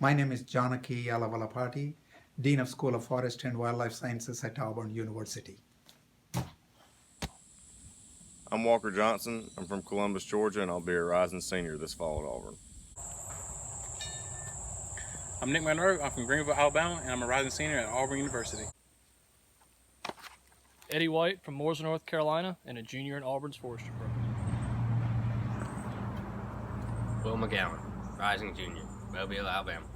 My name is Janaki Alavalapati, Dean of School of Forestry and Wildlife Sciences at Auburn University. I'm Walker Johnson. I'm from Columbus, Georgia, and I'll be a rising senior this fall at Auburn. I'm Nick Monroe. I'm from Greenville, Alabama, and I'm a rising senior at Auburn University. Eddie White from Mooresville, North Carolina, and a junior in Auburn's Forestry program. Will McGowan, rising junior, Mobile, Alabama.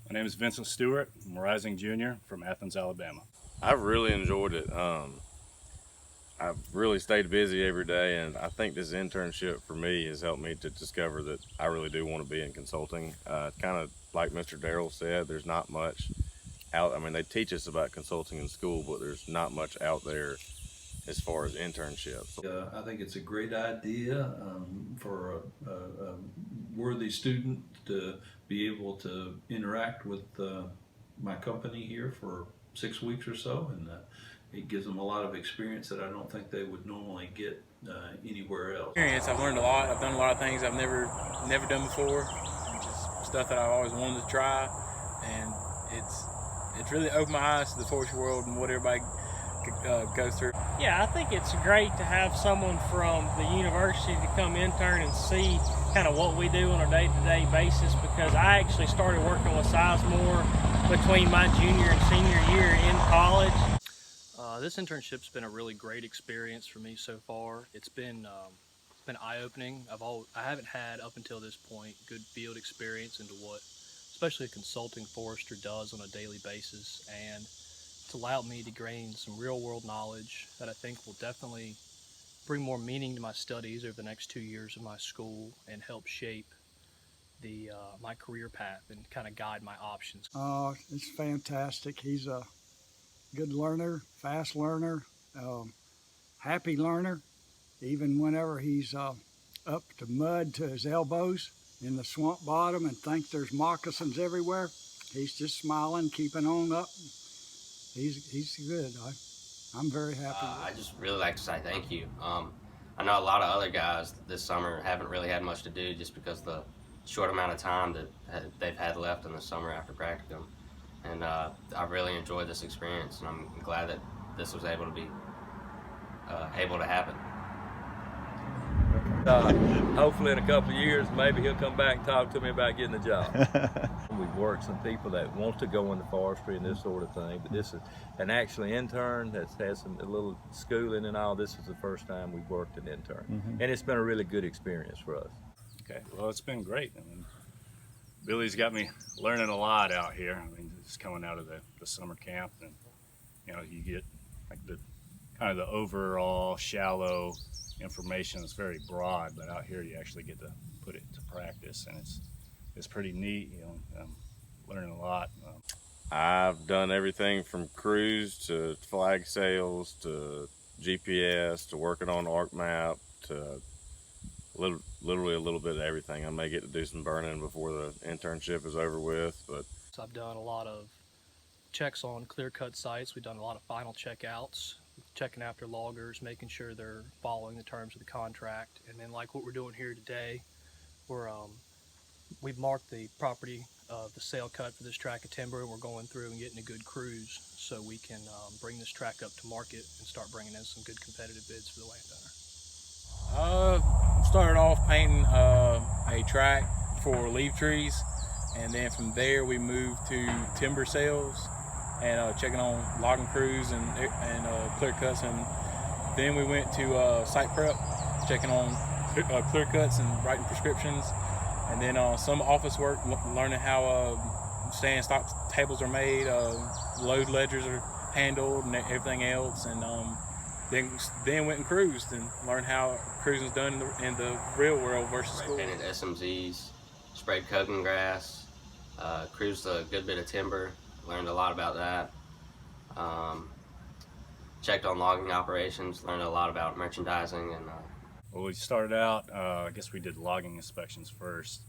My name is Vincent Stewart. I'm a rising junior from Athens, Alabama. I've really enjoyed it. I've really stayed busy every day, and I think this internship for me has helped me to discover that I really do want to be in consulting. Kind of like Mr. Darrell said, there's not much out. I mean, they teach us about consulting in school, but there's not much out there as far as internships. I think it's a great idea for a worthy student to be able to interact with my company here for 6 weeks or so, and it gives them a lot of experience that I don't think they would normally get anywhere else. I've learned a lot. I've done a lot of things I've never done before, just stuff that I've always wanted to try, and it's really opened my eyes to the forestry world and what everybody goes through. Yeah, I think it's great to have someone from the university to come intern and see kind of what we do on a day-to-day basis, because I actually started working with Sizemore between my junior and senior year in college. This internship's been a really great experience for me so far. It's been eye-opening. I haven't had up until this point good field experience into what especially a consulting forester does on a daily basis, and it's allowed me to gain some real-world knowledge that I think will definitely bring more meaning to my studies over the next 2 years of my school and help shape my career path and kind of guide my options. It's fantastic. He's a good learner, fast learner, happy learner, even whenever he's up to mud to his elbows in the swamp bottom and thinks there's moccasins everywhere. He's just smiling, keeping on up. He's good. I'm very happy. I just really like to say thank you. I know a lot of other guys this summer haven't really had much to do just because of the short amount of time that they've had left in the summer after practicum. And I really enjoyed this experience, and I'm glad that this was able to be able to happen. Hopefully in a couple of years, maybe he'll come back and talk to me about getting the job. We've worked some people that want to go into forestry and this sort of thing, but this is an actually intern that's had a little schooling and all. This is the first time we've worked an intern, and it's been a really good experience for us. Okay, well, it's been great. I mean, Billy's got me learning a lot out here. I mean, just coming out of the summer camp, and you get like the kind of the overall shallow information is very broad, but out here you actually get to put it to practice, and it's pretty neat. I'm learning a lot. I've done everything from crews to flag sails to GPS to working on ArcMap to literally a little bit of everything. I may get to do some burning before the internship is over with, but So I've done a lot of checks on clear-cut sites. We've done a lot of final checkouts, checking after loggers, making sure they're following the terms of the contract. And then like what we're doing here today, we've marked the property of the sale cut for this tract of timber, and we're going through and getting a good cruise so we can bring this tract up to market and start bringing in some good competitive bids for the landowner. Started off painting a tract for leaf trees, and then from there we moved to timber sales and checking on logging crews and clear cuts, and then we went to site prep, checking on clear cuts and writing prescriptions, and then some office work, learning how stand stock tables are made, load ledgers are handled, and everything else, and then went and cruised and learned how cruising is done in the real world versus school. Painted SMZs, sprayed coconut grass, cruised a good bit of timber, learned a lot about that. Checked on logging operations, learned a lot about merchandising. And well, we started out, I guess we did logging inspections first,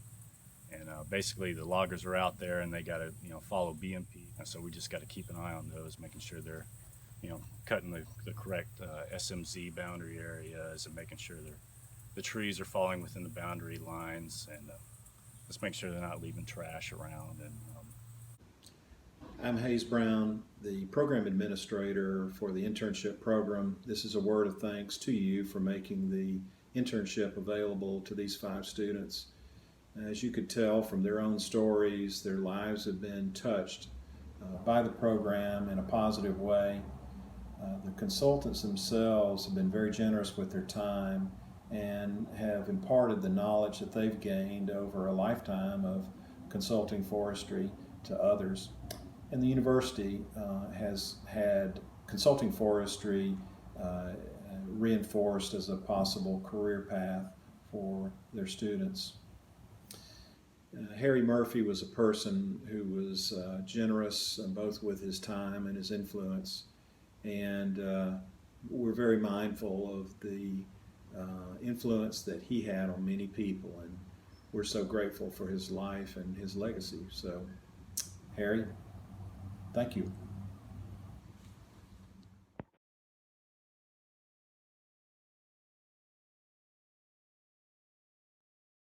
and basically the loggers are out there and they got to follow BMP, and so we just got to keep an eye on those, making sure they're cutting the correct SMZ boundary areas and making sure the trees are falling within the boundary lines, and just make sure they're not leaving trash around. And I'm Hayes Brown, the program administrator for the internship program. This is a word of thanks to you for making the internship available to these 5 students. As you could tell from their own stories, their lives have been touched by the program in a positive way. The consultants themselves have been very generous with their time and have imparted the knowledge that they've gained over a lifetime of consulting forestry to others. And the university has had consulting forestry reinforced as a possible career path for their students. Harry Murphy was a person who was generous both with his time and his influence, and we're very mindful of the influence that he had on many people, and we're so grateful for his life and his legacy. So, Harry, thank you.